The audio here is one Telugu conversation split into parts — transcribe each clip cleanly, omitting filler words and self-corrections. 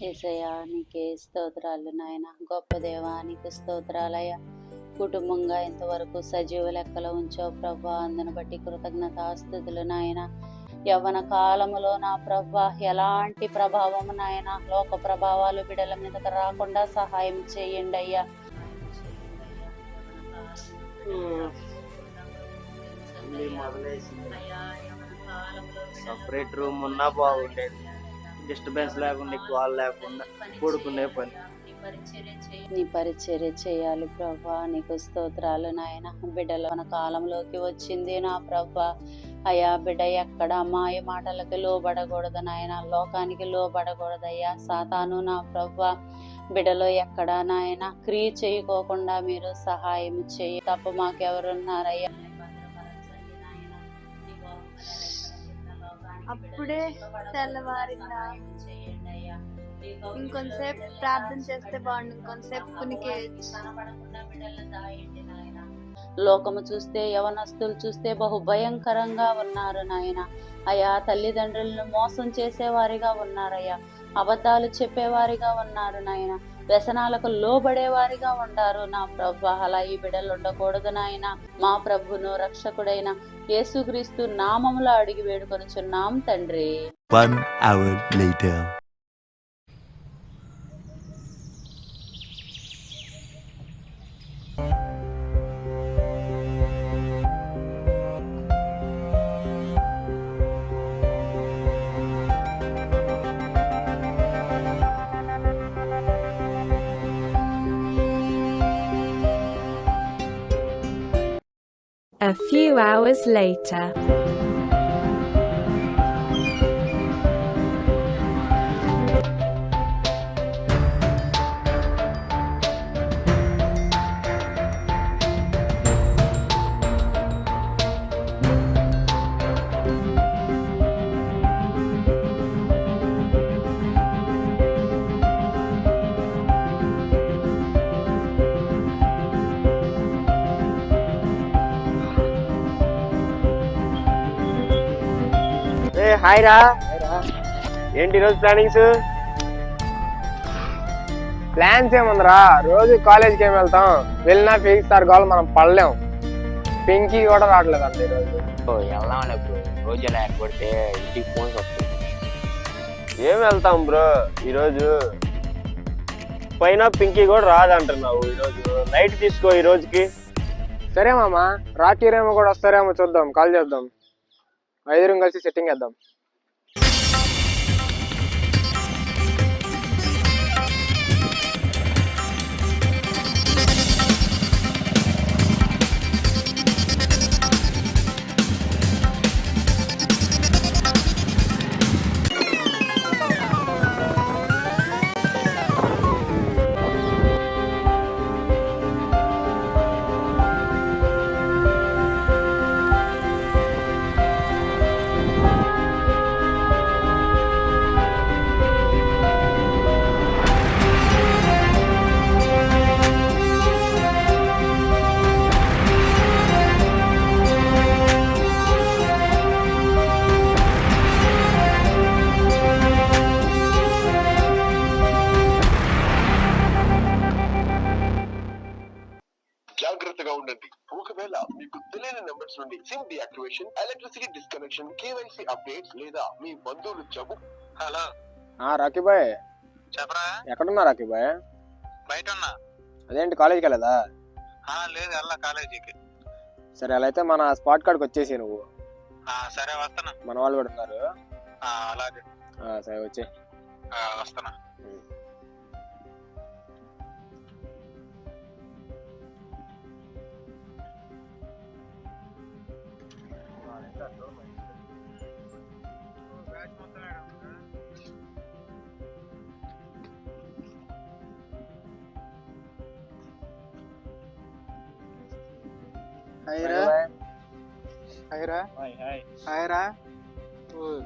యేసయ్యా నీకే స్తోత్రాలు నాయన. గొప్ప దేవా నీకు స్తోత్రాలయ్యా. కుటుంబంగా ఇంతవరకు సజీవ లెక్కలో ఉంచావు ప్రభా, అందును బట్టి కృతజ్ఞతాస్తుతులు నాయన. యవ్వన కాలములో నా ప్రభా ఎలాంటి ప్రభావము నాయన, లోక ప్రభావాలు బిడల మీదకి రాకుండా సహాయం చేయండి అయ్యా. సపరేట్ రూమ్ ఉన్నా బాగుండేది, డిస్టర్బెన్స్ లేకుండా గోల్ లేకుండా పడుకునే పని. నీ పరిచర్య చేయాలి ప్రభా, నీకు స్తోత్రాలు నాయన. బిడ్డలు మన కాలంలోకి వచ్చింది నా ప్రభా. అయ్యా బిడ్డ ఎక్కడ మాయ మాటలకి లోబడకూడదు నాయన, లోకానికి లోబడకూడదయ్యా. సాతాను నా ప్రభా బిడ్డలో ఎక్కడ నాయన క్రియ చేయకోకుండా మీరు సహాయం చేయి. తప్ప మాకెవరున్నారయ్యా? అప్పుడే తెల్లవారిందా? ఇంకొంతసేపు ప్రార్థన చేస్తే బాగుండు, ఇంకొంతసేపు కునికి. లోకము చూస్తే, యవనస్తులు చూస్తే బహు భయంకరంగా ఉన్నారు నాయన. అయ్యా తల్లిదండ్రులను మోసం చేసేవారిగా ఉన్నారయ్యా, అబద్ధాలు చెప్పేవారిగా ఉన్నారు నాయన, వ్యసనాలకు లోబడేవారిగా ఉంటారు నా ప్రభు. అలా ఈ బిడ్డలు ఉండకూడదు నాయన. మా ప్రభును రక్షకుడైన యేసుక్రీస్తు నామములో అడిగి వేడుకొనుచున్నాం తండ్రి. 1 hour later. A few hours later. Hi రా, ఏంటి ఈరోజు ప్లాన్స్ ఏముందిరా? రోజు కాలేజ్కి ఏమి వెళ్తాం, వెళ్ళినా ఫిజిక్స్ సార్ కావాలి, మనం పడలేం. పింకీ కూడా రావట్లేదండి ఈరోజు. వెళ్దాం రోజు లేకపోతే ఇంటికి ఫోన్స్ వస్తుంది. ఏం వెళ్తాం బ్రో ఈరోజు? పైన పింకీ కూడా రాదంటున్నావు. ఈరోజు నైట్ తీసుకో ఈ రోజుకి. సరే మామ, రాకీరేమో కూడా వస్తారేమో చూద్దాం, కాల్ చేద్దాం. 5 కలిసి సెట్టింగ్ వేద్దాం. జాగ్రత్తగా ఉండండి. ఒకవేళ మీకు తెలియని నెంబర్స్ నుండి SIM deactivation, electricity disconnection, KYC updates లేదా మీ బంధువులు జబ్బు. హలో రాకీ బాయ్, చెప్పరా? ఎక్కడున్నా రాకీ బాయ్? బయట ఉన్నా. అదేంటి కాలేజ్కి వెళ్ళదా? లేదు, వెళ్ళా కాలేజీకి. సరే, అలా అయితే మన స్పాట్ కార్డ్కి వచ్చేసి నువ్వు. సరే వస్తున్నా. మన వాళ్ళు కూడా ఉన్నారు. అలాగే. సరే వచ్చే. వస్తున్నా.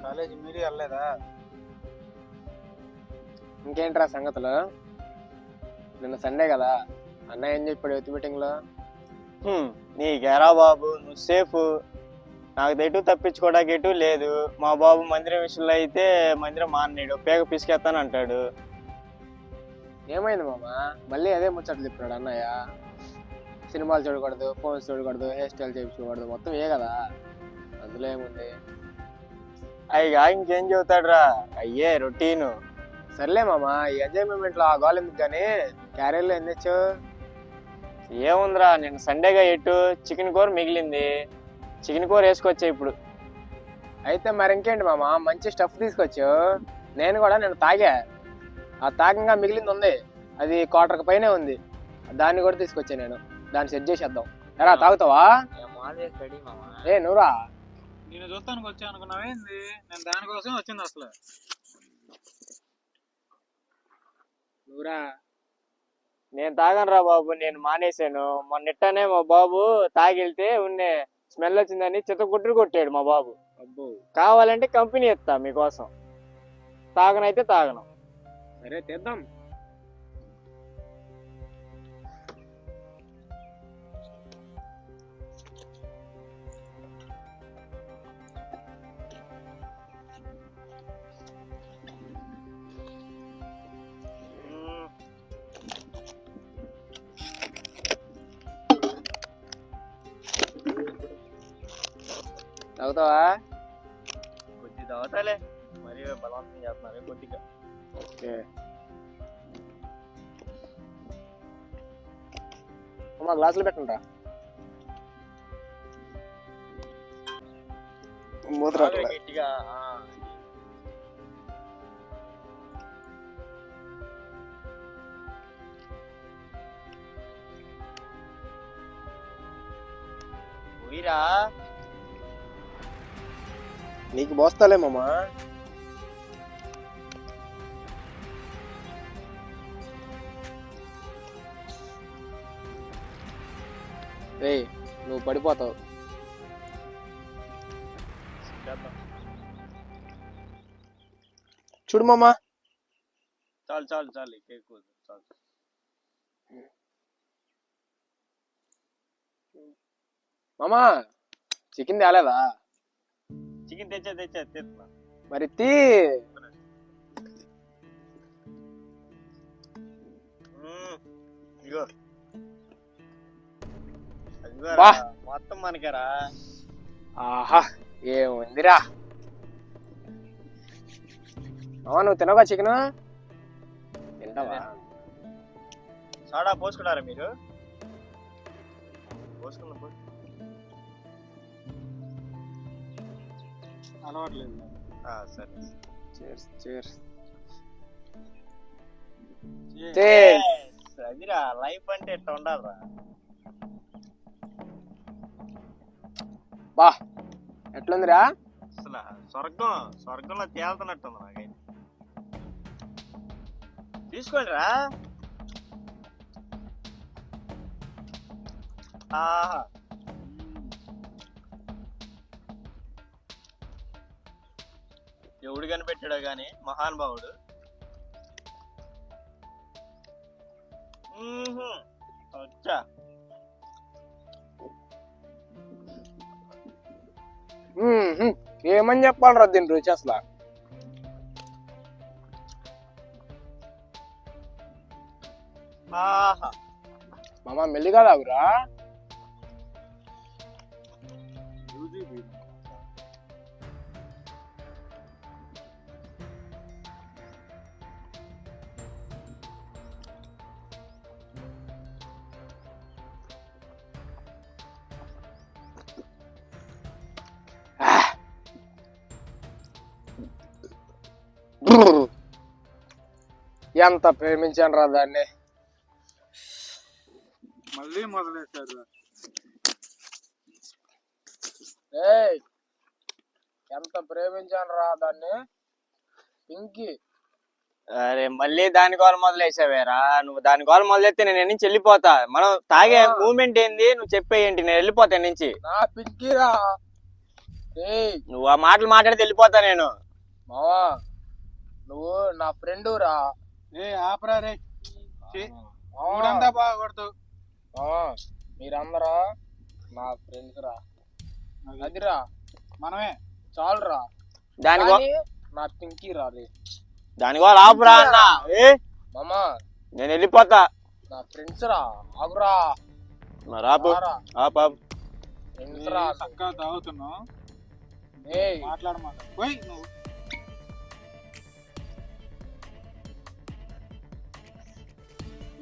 కాలేజీ మీరు వెళ్ళలేదా? ఇంకేంట్రా సంగతులు? నిన్న సండే కదా, అన్న ఏం చెప్పాడు యూత్ మీటింగ్ లో? నీకేరా బాబు, నువ్వు సేఫ్, నాకు ఎటు తప్పించుకోవడానికి ఎటు లేదు. మా బాబు మందిరం విషయంలో అయితే మందిరం మానేడు, పేగ పిసికేస్తాను అంటాడు. ఏమైంది మామ? మళ్ళీ అదే ముచ్చట్లు చెప్పాడు అన్నయ్య. సినిమాలు చూడకూడదు, ఫోన్స్ చూడకూడదు, హెయిర్ స్టైల్ చేయించకూడదు, మొత్తం ఏ కదా, అందులో ఏముంది? అయ్యా ఇంకేం చెబుతాడు రా, అయ్యే రొటీన్. సర్లే మామ, ఈ ఎంజాయ్మెంట్ లో ఆ గోల్ ఎందుకు కానీ క్యారియర్లో ఏం తెచ్చావు? ఏముందిరా, నేను సండేగా ఎట్టు చికెన్ కూర మిగిలింది, చికెన్ కూర వేసుకొచ్చా ఇప్పుడు. అయితే మరి ఇంకేంటి మామ, మంచి స్టఫ్ తీసుకొచ్చావు. నేను కూడా నేను తాగా, ఆ తాగంగా మిగిలింది ఉంది, అది క్వార్టర్కి పైనే ఉంది, దాన్ని కూడా తీసుకొచ్చా నేను. దాన్ని సెట్ చేసేద్దాం. ఎరా తాగుతావా? ఏ నువ్వురా. నేను చూస్తానికి వచ్చా అనుకున్నావేంది? నేను దానికోసం వచ్చింది అసలు. నువ్వురా. నేను తాగను రా బాబు, నేను మానేశాను. మొన్నెట్టనే మా బాబు తాగిళ్తే ఉన్నే స్మెల్ వచ్చిందని చిత్తగుట్టులు కొట్టాడు మా బాబు. అబ్బో, కావాలంటే కంపెనీ ఇస్తా మీకోసం, తాగనైతే తాగను. సరే తెద్దాం. తాగుతావా? కొద్ది తాగుతాలే, మరి బలవంతం చేస్తున్నారు కొద్దిగా. ఓకే అమ్మా, గ్లాసులు పెట్టండి రా. మూత రావట్లే. గట్టిగా పోయిరా. నీకు పోస్తాలే మామా. రే, నువ్వు పడిపోతావు. చూడు మామా. చాలు చాలు చాలు, ఎక్కువ చాలు. మామా, చికెన్ తేలేదా? చికెన్ తెచ్చా తెచ్చా తెస్తున్నా. మరి తీ. ఇగో బా. మొత్తం మనకేరా. ఆహా, ఏముందిరా. మామా, నువ్వు తినవా చికెన్? తింటావా? సోడా పోసుకున్నారా మీరు? పోసుకున్నా. అలవాట్లేదు. సరే. Chairs chairs. అదిరా లైఫ్ అంటే ఎట్లా ఉండాలరా. బా, ఎట్లుందిరా? అసలు స్వర్గంలో తేలుతున్నట్టుంది నాకైతే. తీసుకోండి రా. ఆహా, ఎవడు కనిపెట్టాడో గాని మహానుభావుడు. వచ్చా. ఏమని చెప్పాలరా దీని రుచి అసలు? ఆహా, మామా మెల్లిగా తాగురా. ఎంత ప్రేమించాను రా దాన్ని. మళ్ళీ మొదలెట్టారు. ఎంత ప్రేమించాను రా దాన్ని, పింకీ. అరే మళ్ళీ దాని గోల మొదలేసావేరా. నువ్వు దాని గోల మొదలెత్తే నేను నుంచి వెళ్ళిపోతా. మనం తాగే మూమెంట్ ఏంది నువ్వు చెప్పేయండి, నేను వెళ్ళిపోతా నుంచి. నా పింకీరా. నువ్వు ఆ మాటలు మాట్లాడితే వెళ్ళిపోతా నేను. మావా, నువ్వు నా ఫ్రెండు రా. ఆపరా రే, ఊరంతా బాగొడతావు. మీరందరూ నా ఫ్రెండ్స్ రా. అదిరా మనమే చాలురా. దాని నా పింకీ రా రే. దాని గోల ఆపురా అన్న. మామా, నేను వెళ్ళిపోతా. నా ఫ్రెండ్స్ రా, ఆగురా. మరి ఆపు ఆపు ఆపు. ఫ్రెండ్స్ రా. చక్కగా తాగుతున్నావు, ఏయ్ మాట్లాడమాట పోయి నువ్వు.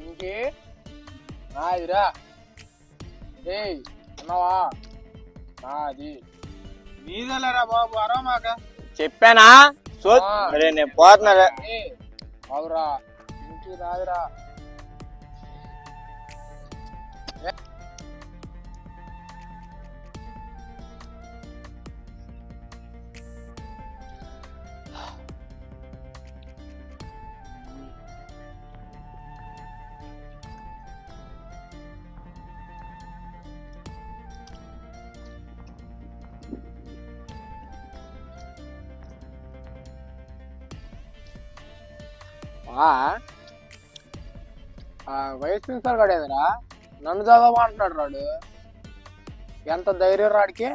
ఇంకే నాదిరా. ఏయ్ అన్నావా? నాది. నీదేలేరా బాబు, అరమాక. చెప్పానా? సో అరే నేను పోతున్నా. ఏయ్ ఆగురా, ఇంకి రాదురా. వైస్ ప్రిన్సిపల్ గడేదిరా, నన్ను చదవమంటున్నాడు రాడు. ఎంత ధైర్యం రాడికి?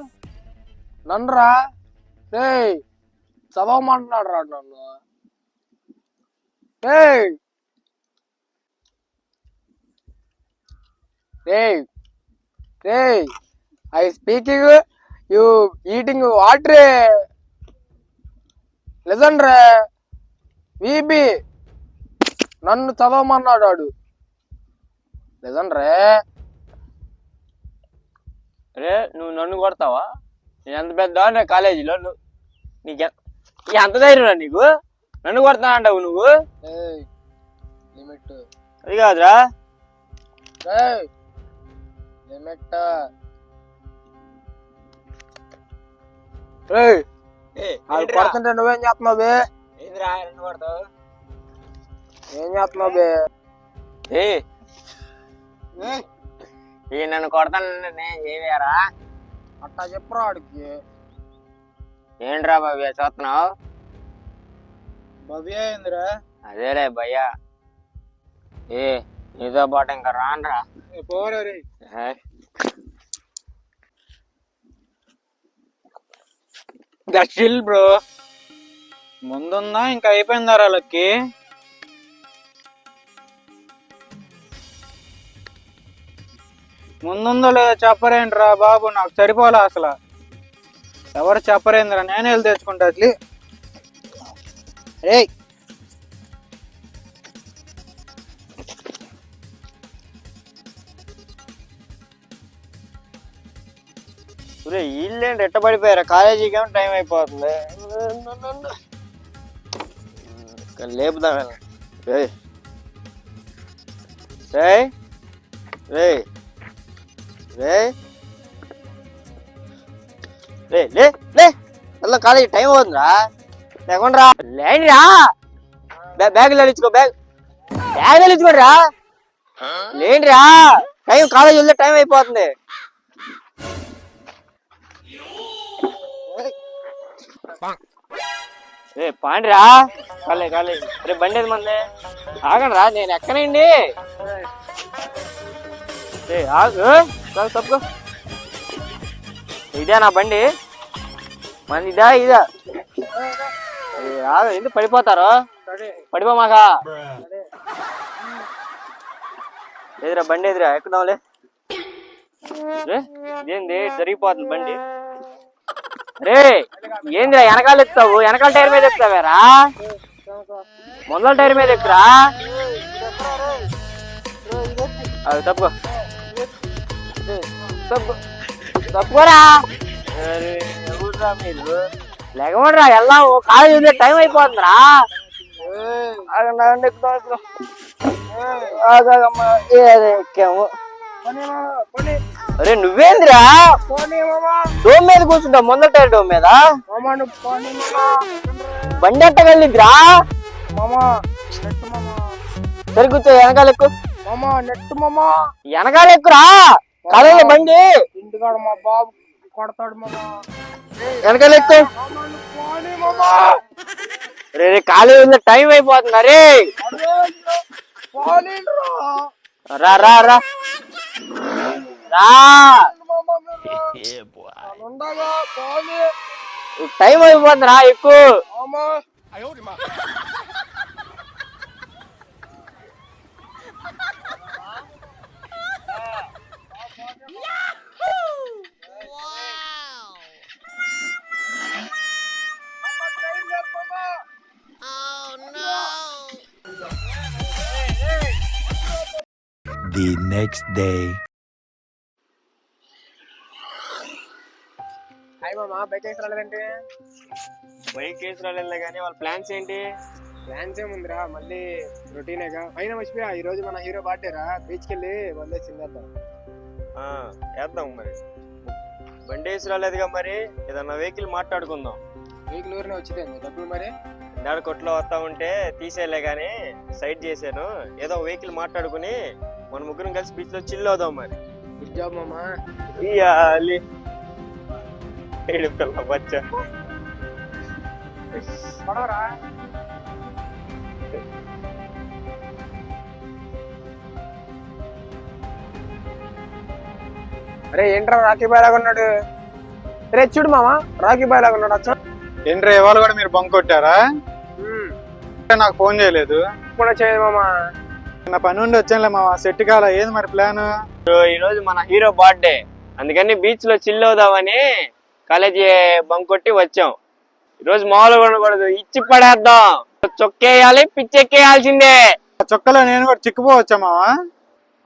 నన్ను రా రే చదవమంటున్నాడు రాడు నన్ను. I speaking you eating water. Listen రే విబి, నన్ను చదవమన్నాడు వాడు. లిజన్ రే. అరే నువ్వు నన్ను కొడతావా? నేను ఎంత పెద్ద నా కాలేజీలో నీకు ఎంత ధైర్యం రా నీకు? నన్ను కొడతా అంటావు నువ్వు? లిమిట్ అది కాదురా. లిమిట్. కొడుతుంటే నువ్వేం చేస్తున్నావు బే? ఏం చేస్తున్నావు బే? నన్ను కొడతాను నేను చేయరా? అట్టా చెప్పురా వాడికి. ఏంట్రా భవ్య చూస్తున్నావు? భవ్య ఏందిరా? అదేలే భయ్యా. నీతో పాటు ఇంకా రానరా. పోరా రే. దక్షిల్ బ్రో. ముందుందా ఇంకా అయిపోయిందారా లక్కి? ముందుందో లేదా చెప్పరేంట్రా బాబు, నాకు సరిపోలే అసలు. ఎవరు చెప్పరేంద్రా, నేనే వెళ్ళి తెచ్చుకుంటా. అట్లీ రే వీళ్ళేంటి ఎట్ట పడిపోయారా? కాలేజీకి ఏమో టైం అయిపోతుంది. లేపుదాం. కాలేజీ టైం అవుతుందిరా. లేకుండా లేనిరా. బ్యాగ్ తెచ్చుకో. బ్యాగ్ తెచ్చుకోండి రా. లేనిరా, టైం కాలేజీ వెళ్తే టైం అయిపోతుంది. పాండిరా కాలే కాలే. రేపు బండి ఏది మంది? ఆగండి రా, నేను ఎక్కనండి. తప్పుకో. ఇదే నా బండి. మంది ఇదా ఇదా? ఎందుకు పడిపోతారు? పడిపోమాక. ఎదురా బండి, ఎదురా ఎక్కుదాంలే. ఇదేంది జరిగిపోతుంది బండి? రే ఏందిరా వెనకాల ఎక్కుతావు? వెనకాల టైర్ మీద ఎక్కుతావేరా? ముందల టైర్ మీద ఎక్కురా. అది తప్పుకో. తప్పుకోరా. మీరు లేకమంటరా వెళ్దాము. కాలేజీ టైం అయిపోతుందిరా. ఎక్కాము. అరే నువ్వేందిరా డోమ్ మీద కూర్చుంటావు? ముందర టైర్ డోమ్ మీద బండి ఎట్ట వెళ్ళిద్దిరా? సరి కూర్చో. వెనకాల ఎక్కు. వెనకాల ఎక్కురా. కాలేజీ బండి ఇంటికాడ మా బాబు కొడతాడు. వెనకాల ఎక్కు. రే కాలేజీ టైం అయిపోతుంది. అరే రా రా రా రా. టైం అయిపోతుందిరా, ఎక్కువ. The next day. హాయ్ మామ, బైక్ వేసి రాలేదంటే? బైక్ కేసు రాలేదు కానీ వాళ్ళ ప్లాన్స్ ఏంటి? ప్లాన్స్ ఏముందిరా, మళ్ళీ రొటీనేగా. అయినా మర్చిపోయా, ఈ రోజు మన హీరో బర్త్డేరా, బీచ్కి వెళ్ళి వదిలేసి తిందాం. వేద్దాం మరి. బండి వేసి రాలేదుగా, మరి ఏదన్నా వెహికల్ మాట్లాడుకుందాం. వెహికల్ ఊరినే వచ్చింది డబ్బులు మరి. ఇందాడ కొట్లో వస్తా ఉంటే తీసేయలే కానీ సైడ్ చేశాను. ఏదో వెహికల్ మాట్లాడుకుని మన ముగ్గురం కలిసి బీచ్ లో చిల్ అవుదాం మరి. గుడ్ జాబ్ మామ. ఇయ్యాలి ఏడు పిల్ల బచ్చా. పడవరా. అరే ఏంట్రా రాకీ బాయ్ లాగా ఉన్నాడు? రే చూడు మామ, రాకీ బాయ్ లాగా ఉన్నాడు. అచ్చా ఏంట్రా ఇవాళ కూడా మీరు బంక్ కొట్టారా? నాకు ఫోన్ చేయలేదు. కూడా చేయదు మామ. నా పని ఉండి వచ్చానులే మామ. సెట్ కాల. ఏది మరి ప్లాన్? ఈ రోజు మన హీరో బర్త్డే, అందుకని బీచ్ లో చిల్ అవుదామని కాలేజీ బంక్ కొట్టి వచ్చాం. ఈ రోజు మామూలుగా ఉండకూడదు, ఇచ్చి పడేద్దాం. చొక్కేయాలి, పిచ్చెక్కేయాల్సిందే. చొక్కలో నేను కూడా చిక్కుపోవచ్చా మామ?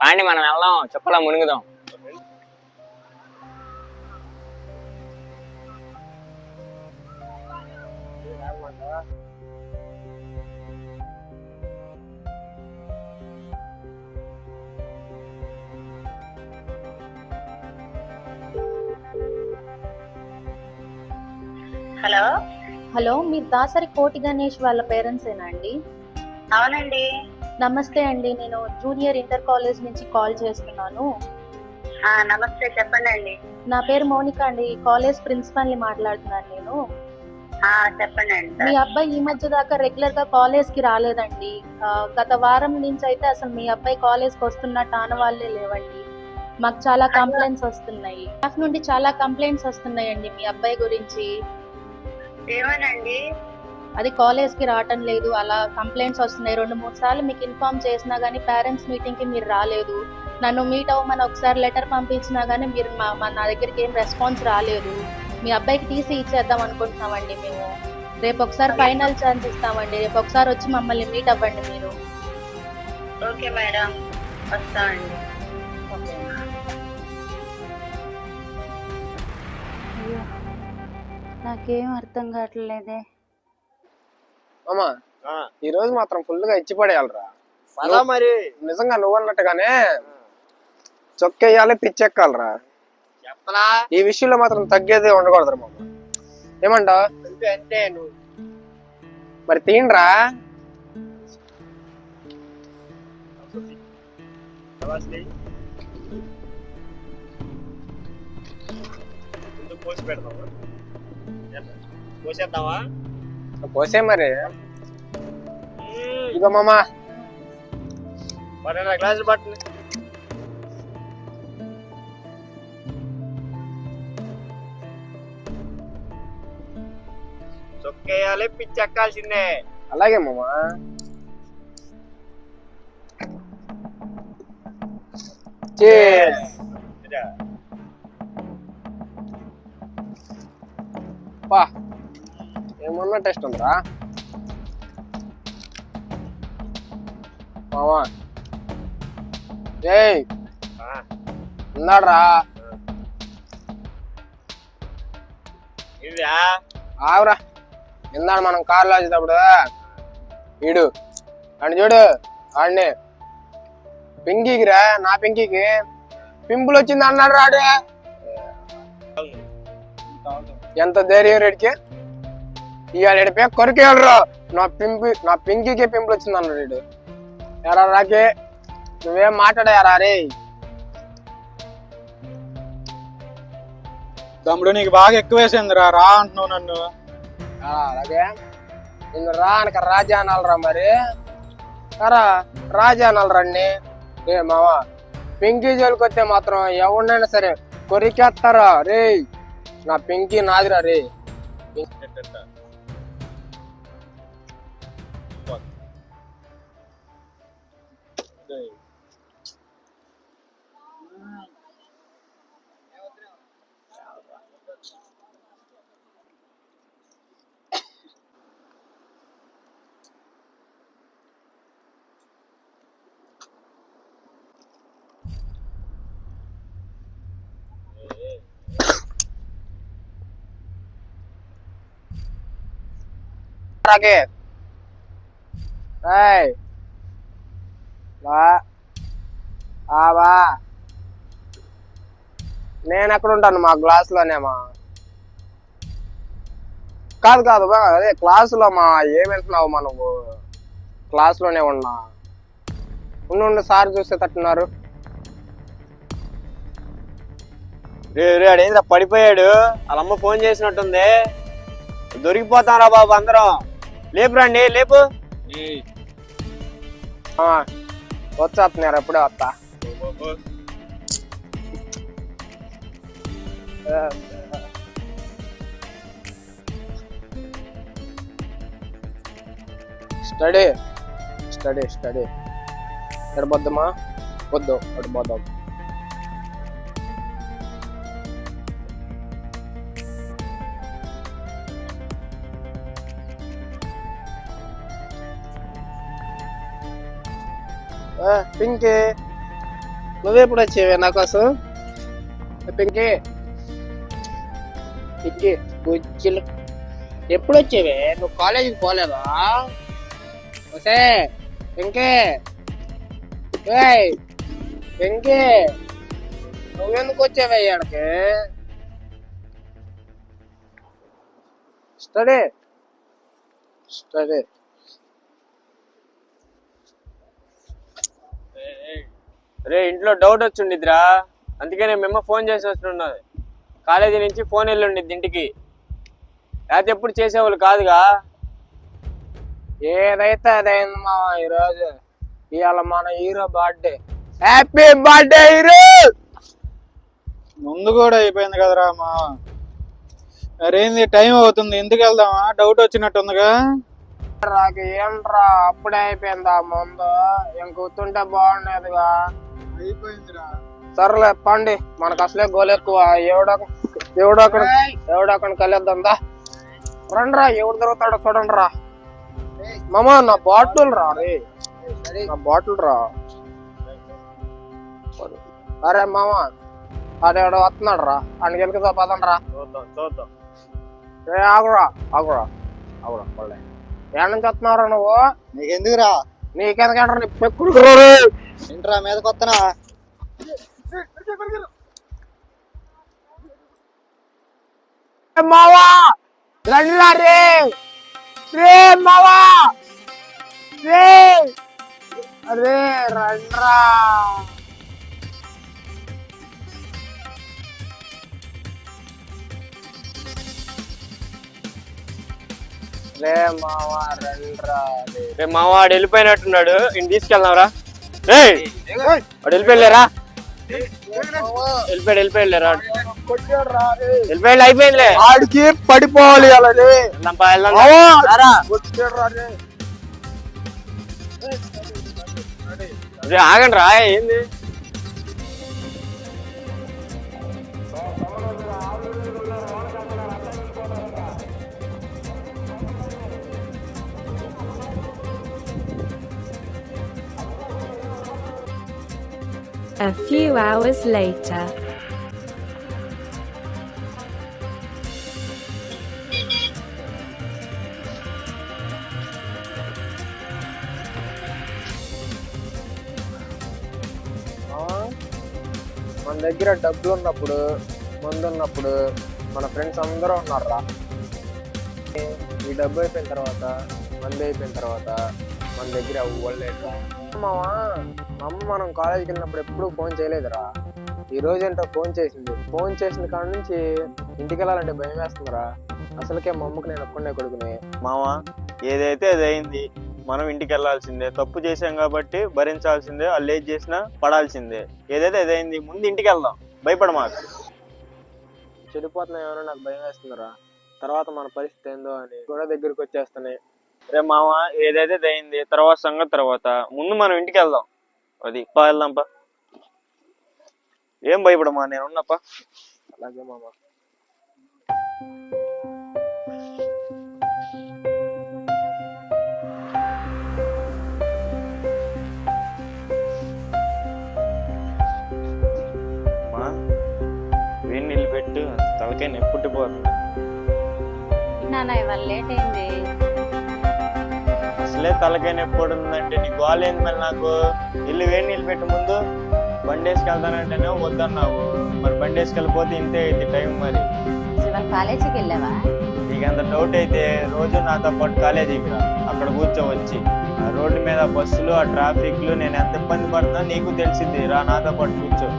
పాండి మనం వెళ్దాం, చొక్కలో మునుగుదాం. హలో హలో, మీరు దాసరి కోటి గణేష్ వాళ్ళ పేరెంట్సేనా అండి? అవునండి. నమస్తే అండి, నేను జూనియర్ ఇంటర్ కాలేజ్ నుంచి కాల్ చేస్తున్నాను. నమస్తే, చెప్పండి అండి. నా పేరు మౌనిక అండి, కాలేజ్ ప్రిన్సిపల్ని మాట్లాడుతున్నాను నేను. చెప్పండి అండి. మీ అబ్బాయి ఈ మధ్య దాకా రెగ్యులర్ గా కాలేజ్ కి రాలేదండి. గత వారం నుంచి అయితే అసలు మీ అబ్బాయి కాలేజ్ కి వస్తున్నట్టు ఆనవాళ్ళే లేవండి. మాకు చాలా కంప్లైంట్స్ వస్తున్నాయి, స్టాఫ్ నుండి చాలా కంప్లైంట్స్ వస్తున్నాయండి మీ అబ్బాయి గురించి. ఏమోనండి. అది కాలేజ్ కి రావటం లేదు, అలా కంప్లైంట్స్ వస్తున్నాయి. 2-3 సార్లు మీకు ఇన్ఫార్మ్ చేసినా గానీ పేరెంట్స్ మీటింగ్ కి మీరు రాలేదు. నన్ను మీట్ అవ్వమని ఒకసారి లెటర్ పంపించినా గానీ మీరు నా దగ్గరికి ఏం రెస్పాన్స్ రాలేదు. మీ అబ్బాయికి టీసీ ఇచ్చేద్దాం అనుకుంటున్నామండి మేము. రేపు ఒకసారి ఫైనల్ ఛాన్స్ ఇస్తామండి, రేపు ఒకసారి వచ్చి మమ్మల్ని మీట్ అవ్వండి మీరు. ఓకే మేడం, వస్తామండి. నాకేం అర్థం కావట్లేదే. మామ, ఈ రోజు మాత్రం ఫుల్ గా ఇచ్చి పడేయాలరా. మరి నిజంగా నువ్వు అన్నట్టుగానే చొక్కేయాలి, పిచ్చెక్కాలరా. చెప్పలా, ఈ విషయంలో మాత్రం తగ్గేది ఉండకూడదు మామ. ఏమంటా? అంతే. నువ్వు మరి తీయండిరా. పోసి పెడతావా? పోసేద్దావా? పోసే మరి. ఇదిగో మామ, గ్లాసులు పట్టు. చొక్కేయాలి, పిచ్చెక్కాల్సిందే. అలాగే మామ. ఏమన్నా టెస్ట్ ఉందిరా మామా? ఏయ్ ఉన్నాడ్రా. ఆవురా, ఇందాడు మనం కారులో వచ్చేటప్పుడు వీడు అని చూడు, ఆడిని పింకీకి రా, నా పింకీకి పింపుల్ వచ్చింది అన్నాడు రాడు. ఎంత ధైర్యం రెడ్డికి ఇవాళ ఎడిపే కొరికేళ్ళరా. నా పింకీకి పింపుల్ వచ్చింది అన్నాడు వీడు. ఎరా రాకే, నువ్వేం మాట్లాడారా రే? తమ్ముడు నీకు బాగా ఎక్కువేసిందిరా, రా అంటున్నావు నన్ను. అలాగే నిన్ను రా అనక రాజా అనాలరా. మరి రా రాజా అనాలరండి. రే మావా, పింకీ జోలికి వస్తే మాత్రం ఎవరినైనా సరే కొరికేస్తారా రే. నా పింకీ నాదిరా రే. రాకే ఏయ్ బా బా నేను ఎక్కడ ఉంటాను మా క్లాస్లోనేమా కాదు కాదు బా అదే క్లాసులో మా ఏమంటున్నావు మా నువ్వు క్లాస్లోనే ఉన్నా ఉండు సార్ చూస్తే తట్టున్నారు అడేంద్ర పడిపోయాడు వాళ్ళ అమ్మ ఫోన్ చేసినట్టుంది దొరికిపోతాం రా బాబు అందరం లేపు రండి లేపు వచ్చేస్తున్నారు ఎప్పుడే వస్తా స్టడీ స్టడీ స్టడీ ఎడబొద్దమా వద్దు అటు పోదాం పింకీ నువ్వెప్పుడు వచ్చేవే నా కోసం పింకీ పింకీ బుజ్జిలు ఎప్పుడు వచ్చేవే నువ్వు కాలేజీకి పోలేదా వసే పింకీ పింకీ నువ్వెందుకు వచ్చేవే ఇక్కడికి స్టడీ స్టడీ రే ఇంట్లో డౌట్ వచ్చిండిద్దిరా అందుకే నేను మేము ఫోన్ చేసి వస్తున్నది కాలేజీ నుంచి ఫోన్ వెళ్ళిండిద్ది ఇంటికి లేకపోతే ఎప్పుడు చేసేవాళ్ళు కాదుగా ఏదైతే అదైంది మా ఈరోజు ఇవాళ మన hero birthday happy birthday hero ముందు కూడా అయిపోయింది కదరా మా మరేంది టైం అవుతుంది ఎందుకు వెళ్దామా డౌట్ వచ్చినట్టుందిగా రాకి ఏంట్రా అప్పుడే అయిపోయిందా ముందు ఇంకొస్తుంటే బాగుండేదిగా అయిపోయిందిరా సర్లే పండి మనకు అసలే గోలు ఎక్కువ ఎవడొక్కడ కలిద్దాందా రండి రా ఎవడు దొరుకుతాడో చూడండి రా మామా నా బాటిల్ రా రే నా బాటిల్ రా అరే మామా అదేడో వస్తున్నాడు రా అడికి వెళ్తా పదండి రా చూద్దాం ఆగురా ఆగురా ఆగురా పడలే ఏడ నుంచి వస్తున్నావురా నువ్వు నీకెందుకురా నీకెందుకంటారా నీ పెక్కుడు ఇంట్రా మీద కొత్తనా మావా రండిరా రే రే మావా రే అరే రండ్రా రే మావా రండ్రా రే మావాడు వెళ్ళిపోయినట్టున్నాడు ఇంటికి తీసుకెళ్దాంరా వాడు వెళ్ళిపోయలేరా వెళ్ళిపోయాడులేరా వెళ్ళిపోయాడు అయిపోయిందిలే ఆడికి పడిపోవాలి అలాగే ఆగండి రా ఏంది A few hours later. మన దగ్గర డబ్బులు ఉన్నప్పుడు మందు ఉన్నప్పుడు మన ఫ్రెండ్స్ అందరూ ఉన్నారా ఈ డబ్బు అయిపోయిన తర్వాత మంది అయిపోయిన తర్వాత మన దగ్గర అవ్వలేదురా మావా అమ్మ మనం కాలేజీకి వెళ్ళినప్పుడు ఎప్పుడు ఫోన్ చేయలేదురా ఈ రోజు ఏంటో ఫోన్ చేసింది ఫోన్ చేసిన కాడ నుంచి ఇంటికి వెళ్ళాలంటే భయం వేస్తుందిరా అసలుకే మా అమ్మకి నేను ఒక్కడే కొడుకుని మావా ఏదైతే అది అయింది మనం ఇంటికి వెళ్ళాల్సిందే తప్పు చేసాం కాబట్టి భరించాల్సిందే వాళ్ళు ఏది చేసినా పడాల్సిందే ఏదైతే అదైంది ముందు ఇంటికి వెళ్దాం భయపడ మాకు చెడిపోతున్నాయేమో నాకు భయం వేస్తుందిరా తర్వాత మన పరిస్థితి ఏందో అని కూడా దగ్గరికి వచ్చేస్తున్నాయి రే మామ ఏదైతే అయింది తర్వాత సంగతి తర్వాత ముందు మనం ఇంటికి వెళ్దాం అది వెళ్దాంపా ఏం భయపడమా నేను ఉన్నప్ప అలాగే మామ వేడి నీళ్ళు పెట్టు తలకాయ నొప్పి పుట్టిపోతుంది నాన్న ఇవాళ లేట్ అయింది అసలే తలకాయ నొప్పి ఉందంటే నీ గోల్ ఏంది మళ్ళీ నాకు? ఇల్లు వేడి నీళ్ళు పెట్టి ముందు బండి వేసుకెళ్తానంటేనే వద్దన్నావు. మరి బండి వేసుకెళ్ళిపోతే ఇంతే అయింది టైం. మరి ఇవాళ కాలేజీకి వెళ్ళావా? నీకు అంత డౌట్ అయితే రోజు నాతో పాటు కాలేజీకి రా, అక్కడ కూర్చోవచ్చి. ఆ రోడ్డు మీద బస్సులు, ఆ ట్రాఫిక్లు నేను ఎంత ఇబ్బంది పడుతున్నా నీకు తెలిసింది. రా, నాతో పాటు కూర్చో.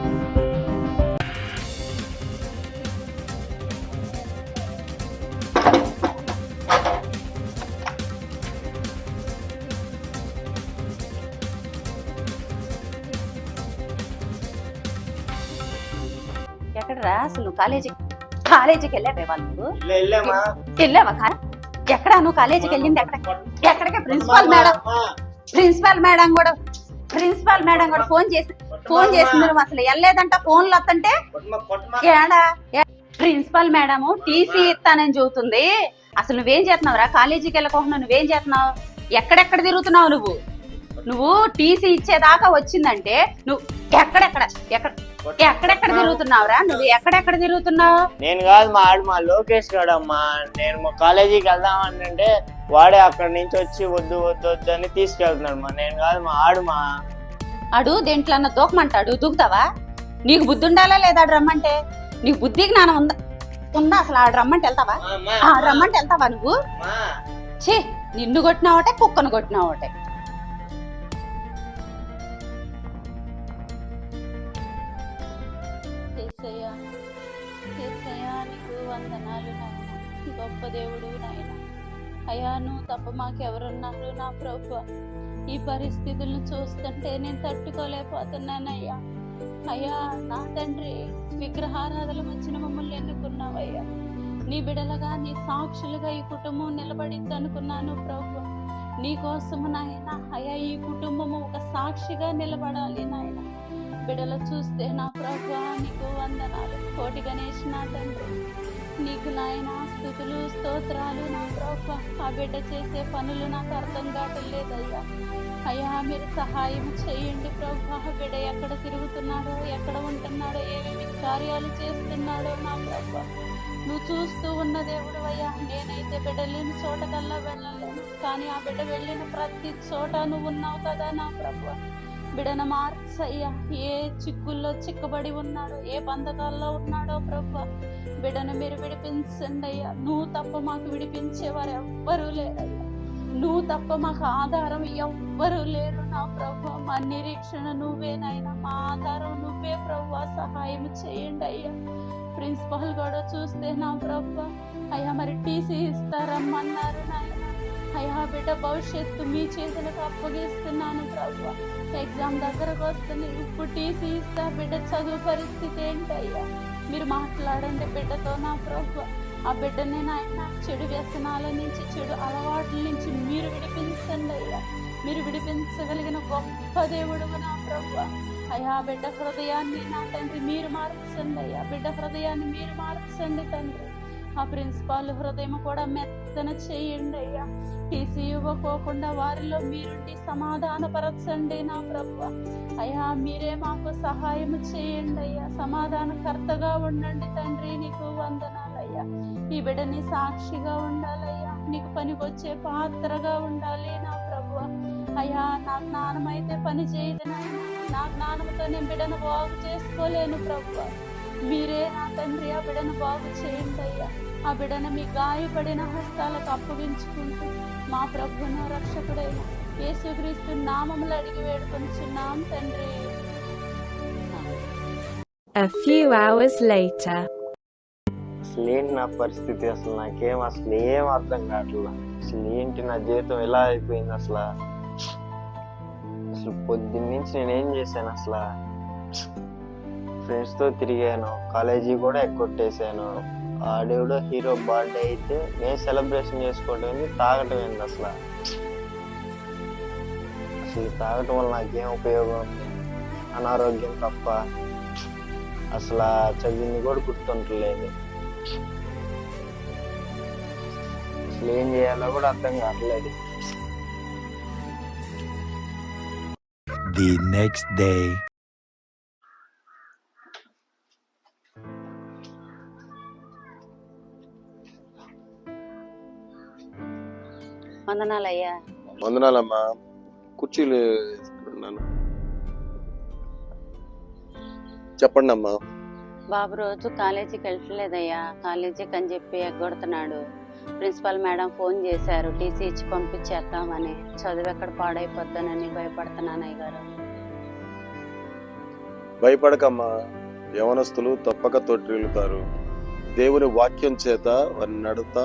ఎక్కడరా అసలు కాలేజీకి వెళ్ళావే వాళ్ళు? వెళ్ళామా? వెళ్ళావా? ఎక్కడ నువ్వు కాలేజీకి వెళ్ళింది? ఎక్కడికి? ప్రిన్సిపాల్ మేడం కూడా ఫోన్ చేసి నువ్వు అసలు వెళ్ళలేదంట. ఫోన్లు వస్తుంటే ప్రిన్సిపాల్ మేడము టీసీ ఇస్తానని చెబుతుంది. అసలు నువ్వేం చేస్తున్నావురా? కాలేజీకి వెళ్ళకోకుండా నువ్వేం చేస్తున్నావు? ఎక్కడెక్కడ తిరుగుతున్నావు నువ్వు టీసీ ఇచ్చేదాకా వచ్చిందంటే నువ్వు ఎక్కడెక్కడ తిరుగుతున్నావురా? నువ్వు ఎక్కడెక్కడ తిరుగుతున్నావు? నేను కాదు మా మా లోకేష్ గాడమ్మా. నేను మా కాలేజీకి వెళ్దామంటే వాడే అక్కడి నుంచి వచ్చి వద్దు వద్దు వద్దు అని తీసుకెళ్తున్నాడు మా. నేను కాదు మా ఆడు దేంట్లో అన్న దూకమంటాడు, దూకుతావా? నీకు బుద్ధి ఉండాలా లేదా? ఆడు రమ్మంటే నీకు బుద్ధి జ్ఞానం ఉందా అసలు? ఆడు రమ్మంటే వెళ్తావా? రమ్మంటే వెళ్తావా నువ్వు? ఛీ, నిన్ను కొట్టినావటే, కుక్కను కొట్టినావటే. నీకు వందనాలు నాయన, గొప్ప దేవుడు నాయన. అయ్యా, నువ్వు తప్ప మాకెవరున్నారు నా ప్రభువా? ఈ పరిస్థితులను చూస్తుంటే నేను తట్టుకోలేకపోతున్నానయ్యా. అయ్యా నా తండ్రి, విగ్రహారాధన వచ్చిన మమ్మల్ని ఎన్నుకున్నావయ్యా. నీ బిడలుగా, నీ సాక్షులుగా ఈ కుటుంబం నిలబడింది అనుకున్నాను ప్రభువా. నీ కోసము నాయన అయ్యా ఈ కుటుంబము ఒక సాక్షిగా నిలబడాలి నాయన. బిడలు చూస్తే నా ప్రభువా నీకు వందనాలు. కోటి గణేష్ నా తండ్రి, నీకు నాయన స్తుతులు స్తోత్రాలు నా ప్రభువా. ఆ బిడ్డ చేసే పనులు నాకు అర్థం కావట్లేదయ్యా. అయ్యా మీరు సహాయం చేయండి ప్రభువా. బిడ్డ ఎక్కడ తిరుగుతున్నాడో, ఎక్కడ ఉంటున్నాడో, ఏమేమి కార్యాలు చేస్తున్నాడో నా ప్రభువా నువ్వు చూస్తూ ఉన్న దేవుడు అయ్యా. నేనైతే బిడ్డ లేని చోటకల్లా వెళ్ళలేను, కానీ ఆ బిడ్డ వెళ్ళిన ప్రతి చోట నువ్వు ఉన్నావు కదా నా ప్రభువా. బిడను మార్చయ్యా. ఏ చిక్కుల్లో చిక్కబడి ఉన్నాడో, ఏ బంధకాల్లో ఉన్నాడో ప్రభువా, బిడను మీరు విడిపించండి అయ్యా. నువ్వు తప్ప మాకు విడిపించేవారు ఎవ్వరూ లేరయ్యా. నువ్వు తప్ప మాకు ఆధారం ఎవ్వరూ లేరు నా ప్రభువా. మా నిరీక్షణ నువ్వేనైనా, మా ఆధారం నువ్వే ప్రభువా. సహాయం చేయండి అయ్యా. ప్రిన్సిపాల్ కూడా చూస్తే నా ప్రభువా అయ్యా మరి టీసీ ఇస్తారమ్మన్నారు నాయన. అయ్యా బిడ్డ భవిష్యత్తు మీ చేతులకు అప్పగిస్తున్నాను ప్రభువా. ఎగ్జామ్ దగ్గరకు వస్తుంది, ఇప్పుడు టీసీ ఇస్తా, బిడ్డ చదువు పరిస్థితి ఏంటయ్యా? మీరు మాట్లాడండి బిడ్డతో నా ప్రభువా. ఆ బిడ్డని నాయన చెడు వ్యసనాల నుంచి, చెడు అలవాట్ల నుంచి మీరు విడిపించండి అయ్యా. మీరు విడిపించగలిగిన గొప్ప దేవుడు నా ప్రభువా. అయ్యా బిడ్డ హృదయాన్ని నా తండ్రి మీరు మార్చండి అయ్యా. బిడ్డ హృదయాన్ని మీరు మార్చండి తండ్రి. ఆ ప్రిన్సిపాల్ హృదయం కూడా మెత్తన చేయండి అయ్యా. టీసీ ఇవ్వకోకుండా వారిలో మీరుండి సమాధానపరచండి నా ప్రభువా. అయ్యా మీరే మాకు సహాయం చేయండి అయ్యా. సమాధానకర్తగా ఉండండి తండ్రి. నీకు వందనాలయ్యా. ఈ బిడ్డని సాక్షిగా ఉండాలయ్యా. నీకు పనికొచ్చే పాత్రగా ఉండాలి నా ప్రభువా. అయ్యా నా జ్ఞానం అయితే పని చేయదు నాయన. నా జ్ఞానంతో నేను బిడ్డను బాగు చేసుకోలేను ప్రభువా. మీరే నా తండ్రి ఆ బిడ్డను బాగు చేయండి అయ్యా. ఆ బిడ్డను మీ గాయపడిన హస్తాలకు అప్పగించుకుంటూ మా ప్రభువును రక్షకుడైన యేసుక్రీస్తు నామములో అడిగి వేడుకొనుచున్నాం తండ్రి. A few hours later. అసలు ఏంటి నా పరిస్థితి? అసలు నాకేం అసలు ఏం అర్థం కావట్లా. అసలు ఏంటి నా జీవితం ఎలా అయిపోయింది? అసలు పొద్దున్నుంచి నేనేం చేశాను? అసలు ఫ్రెండ్స్తో తిరిగాను, కాలేజీ కూడా ఎక్కొట్టేశాను. ఆడేవిడో హీరో బర్త్డే అయితే నేను సెలబ్రేషన్ చేసుకోవడం తాగటం ఏంది? అసలు తాగటం వల్ల నాకేం ఉపయోగం ఉంది? అనారోగ్యం తప్ప. అసలు చదివింది కూడా గుర్తుంటలేదు. అసలు ఏం చేయాలో కూడా అర్థం కావట్లేదు. The next day. వందనాలయ్యా. వందనాలమ్మా. కుర్చీలు వేసుకున్నాను. చెప్పండి అమ్మా. బాబు రోజు కాలేజీకి వెళ్ళట్లేదయ్యా, కాలేజీకి అని చెప్పి ఎగ్గొడుతున్నాడు. ప్రిన్సిపల్ మేడం ఫోన్ చేశారు, టీసీ ఇచ్చి పంపించేద్దామని. చదువు ఎక్కడ పాడైపోతానని భయపడుతున్నాను అయ్యగారు. భయపడకమ్మా, యవనస్తులు తప్పక తొట్టిల్లుతారు. దేవుని వాక్యం చేత వారి నడత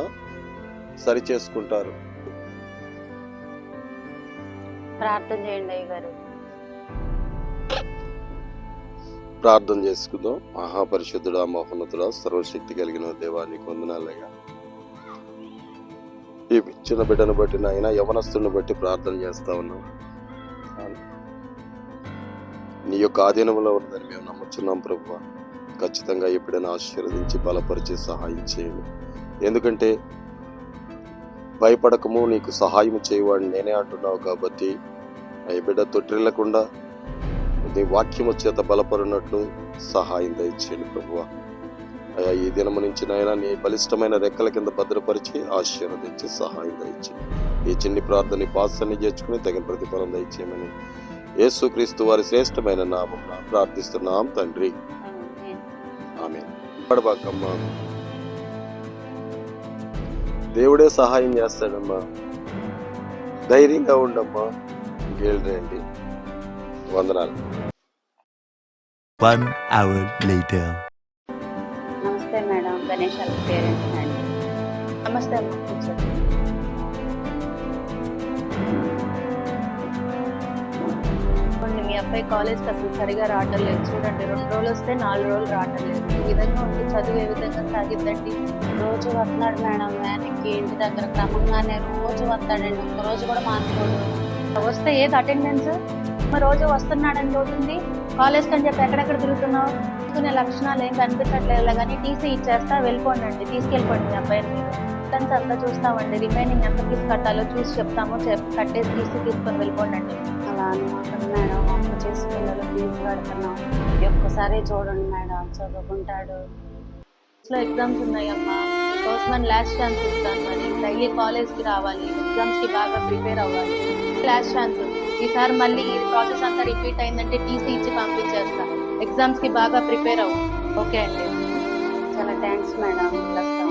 సరి చేసుకుంటారు. ప్రార్థన చేయండి అయ్యగారు. ప్రార్థన చేసుకుందాం. మహాపరిశుద్ధుడా, మహోన్నతుడా, సర్వశక్తి కలిగిన దేవానికి వందనాలయ్యా. ఈ చిన్న బిడ్డను బట్టి నాయన, యవనస్తుని బట్టి ప్రార్థన చేస్తా ఉన్నాం. నీ యొక్క ఆధీనంలో ఉందని మేము నమ్ముచున్నాం ప్రభువా. ఖచ్చితంగా ఎప్పుడైనా ఆశీర్వదించి బలపరిచే సహాయం చేయండి. ఎందుకంటే భయపడకము, నీకు సహాయం చేయవాడిని నేనే అంటున్నావు కాబట్టి ఈ బిడ్డ తొట్టిల్లకుండా నీ వాక్యము చేత బలపడినట్లు సహాయం దయచేయండి ప్రభువా. అయ్యా, ఈ దినము నుంచి నాయన నీ బలిష్టమైన రెక్కల కింద భద్రపరిచి ఆశీర్వదించి సహాయం దయచేయండి. ఈ చిన్ని ప్రార్థన పాసాన్ని చేర్చుకుని తగిన ప్రతిఫలం దయచేయమని యేసుక్రీస్తు వారి శ్రేష్టమైన నామమున ప్రార్థిస్తున్నాం తండ్రి. ఆమేన్. పడబాకమ్మా, దేవుడే సహాయం చేస్తాడమ్మా. ధైర్యంగా ఉండమ్మా. గేళ్ళండి. వందనాలు. 1 hour later. నమస్తే మేడం, గణేష్ వాళ్ళ పేరెంట్స్ అండి. నమస్తే అమ్మ, కూర్చోండి. మీ అబ్బాయి కాలేజ్కి అసలు సరిగా రావటం లేదు. చూడండి, 2 రోజులు వస్తే 4 రోజులు రావటం లేదు. ఈ విధంగా ఉంటే చదువు ఏ విధంగా సాగిద్దండి? రోజు వస్తున్నాడు మేడం వ్యాన్కి, ఇంటి దగ్గర క్రమంగానే రోజు వస్తాడండి, ఒక్కరోజు కూడా మానుకోడు. వస్తే ఏది అటెండెన్స్? రోజు వస్తున్నాడని చదువుతుంది. కాలేజ్కి అని చెప్పి ఎక్కడెక్కడ తిరుగుతున్నావు? తీసుకునే లక్షణాలు ఏం కనిపించట్లేదు కానీ టీసీ ఇచ్చేస్తా, వెళ్ళిపోండి అండి. తీసుకెళ్ళిపోండి మీ అబ్బాయిని. మీరు అటెండెన్స్ అంతా చూస్తామండి, రిమైనింగ్ ఎంత ఫీజు కట్టాలో చూసి చెప్తాము, కట్టేసి టీసీ తీసుకొని వెళ్ళిపోండి అండి. అలా అనమాకండి మేడం, అప్పు చేసి పిల్లలు ఫీజు కడుతున్నాం. ఒక్కసారి చూడండి మేడం, చదువుకుంటాడు. ఎగ్జామ్స్ ఉన్నాయమ్మా, ఫస్ట్ వన్ లాస్ట్ ఛాన్స్ ఇస్తాను. మరి డైలీ కాలేజ్కి రావాలి, ఎగ్జామ్స్కి బాగా ప్రిపేర్ అవ్వాలి. Last chance. ఈసారి మళ్ళీ ఈ ప్రాసెస్ అంతా రిపీట్ అయిందంటే టీసీ ఇచ్చి పంపించేస్తా. ఎగ్జామ్స్కి బాగా ప్రిపేర్ అవ్వు. ఓకే అండి. చాలా థ్యాంక్స్ మేడం, వస్తాం.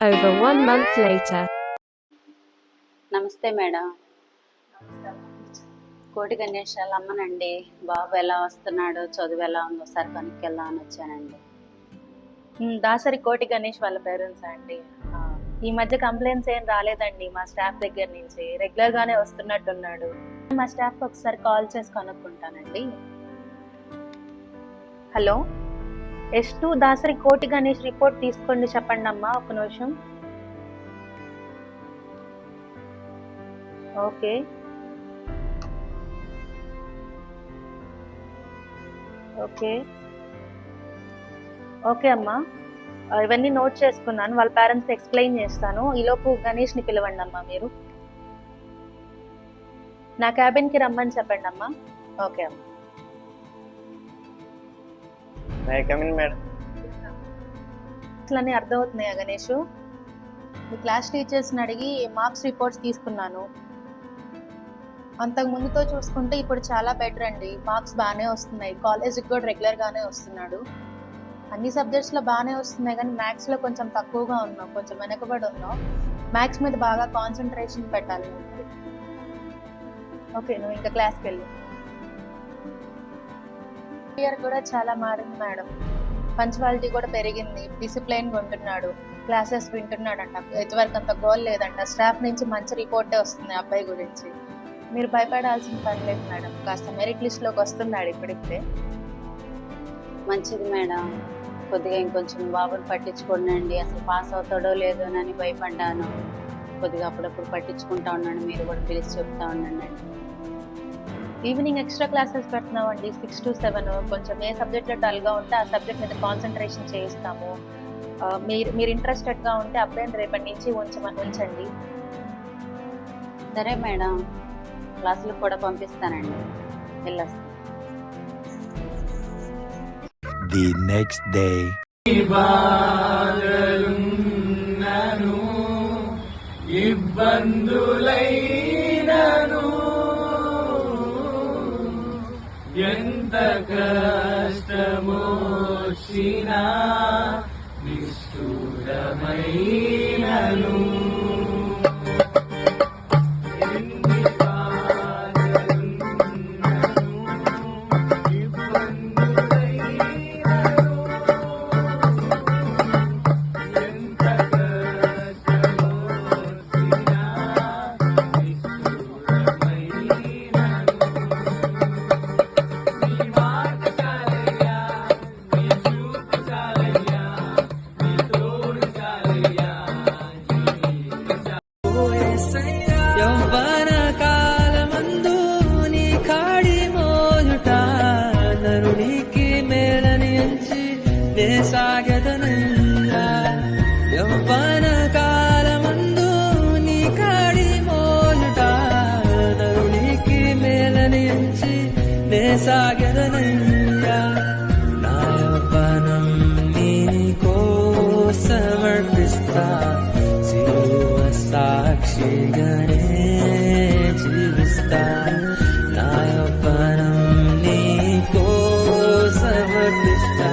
Over 1 month later. నమస్తే మేడం. కోటి గణేష్ వాళ్ళ అమ్మనండి. బాబు ఎలా వస్తున్నాడు, చదువు ఎలా ఉందో ఒకసారి కనుక్కెళ్దామని వచ్చానండి. దాసరి కోటి గణేష్ వాళ్ళ పేరెంట్స్ అండి. ఈ మధ్య కంప్లైంట్స్ ఏం రాలేదండి మా స్టాఫ్ దగ్గర నుంచి. రెగ్యులర్ గానే వస్తున్నట్టున్నాడు. మా స్టాఫ్ ఒకసారి కాల్ చేసి కనుక్కుంటానండి. హలో S2 దాసరి కోటి గణేష్ రిపోర్ట్ తీసుకోండి చెప్పండి అమ్మా, ఒక నిమిషం. ఓకే ఓకే ఓకే అమ్మా, ఇవన్నీ నోట్ చేసుకున్నాను. వాళ్ళ పేరెంట్స్ ఎక్స్ప్లెయిన్ చేస్తాను. ఈలోపు గణేష్ని పిలవండి అమ్మా. మీరు నా క్యాబిన్కి రమ్మని చెప్పండి అమ్మా. ఓకే అమ్మా. మేడం. అసలు అన్నీ అర్థమవుతున్నాయా గణేష్? మీ క్లాస్ టీచర్స్ని అడిగి మార్క్స్ రిపోర్ట్స్ తీసుకున్నాను. అంతకు ముందుతో చూసుకుంటే ఇప్పుడు చాలా బెటర్ అండి. మార్క్స్ బాగానే వస్తున్నాయి. కాలేజ్కి కూడా రెగ్యులర్గానే వస్తున్నాడు. అన్ని సబ్జెక్ట్స్లో బాగానే వస్తున్నాయి, కానీ మ్యాథ్స్లో కొంచెం తక్కువగా ఉన్నాం, కొంచెం వెనకబడి ఉన్నాం. మ్యాథ్స్ మీద బాగా కాన్సన్ట్రేషన్ పెట్టాలి. ఓకే, నువ్వు ఇంకా క్లాస్కి వెళ్ళు. ఇయర్ కూడా చాలా మారింది మేడం. పంచువాలిటీ కూడా పెరిగింది. డిసిప్లైన్గా ఉంటున్నాడు. క్లాసెస్ వింటున్నాడంట. ఇదివరకు అంత గోల్ లేదంట. స్టాఫ్ నుంచి మంచి రిపోర్టే వస్తుంది అబ్బాయి గురించి. మీరు భయపడాల్సిన పని లేదు మేడం. కాస్త మెరిట్ లిస్ట్లోకి వస్తున్నాడు ఇప్పుడిప్పుడే. మంచిది మేడం. కొద్దిగా ఇంకొంచెం బాబుని పట్టించుకోండి. అసలు పాస్ అవుతాడో లేదో అని భయపడ్డాను. కొద్దిగా అప్పుడప్పుడు పట్టించుకుంటా ఉన్నాను. మీరు కూడా పిలిచి చెప్తా ఉండండి. ఈవినింగ్ ఎక్స్ట్రా క్లాసెస్ పెడుతున్నామండి 6 to 7. కొంచెం ఏ సబ్జెక్ట్లో డల్గా ఉంటే ఆ సబ్జెక్ట్ మీద కాన్సన్ట్రేషన్ చేయిస్తాము. మీరు ఇంట్రెస్టెడ్గా ఉంటే అబ్బాయిని రేపటి నుంచి ఉంచండి. సరే మేడం, క్లాసులకు కూడా పంపిస్తానండి. వెళ్ళొస్తాను. The next day. ఎంత కష్టమోచినా నిష్ఠురమైనను యవ్వన కాలమందు నీ కాడి మోయుట నరునికి మేలని ఎంచి వేసాగదనయ్యా. యవ్వన కాలమందు నీ కాడి మోయుట నరునికి మేలని ఎంచి వేసాగదనయ్యా. నా యవ్వనం నీ కోసమర్పిస్తా, సాక్షిగానే జీవిస్తా. నా యవ్వనం నీ కోసమర్పిస్తా.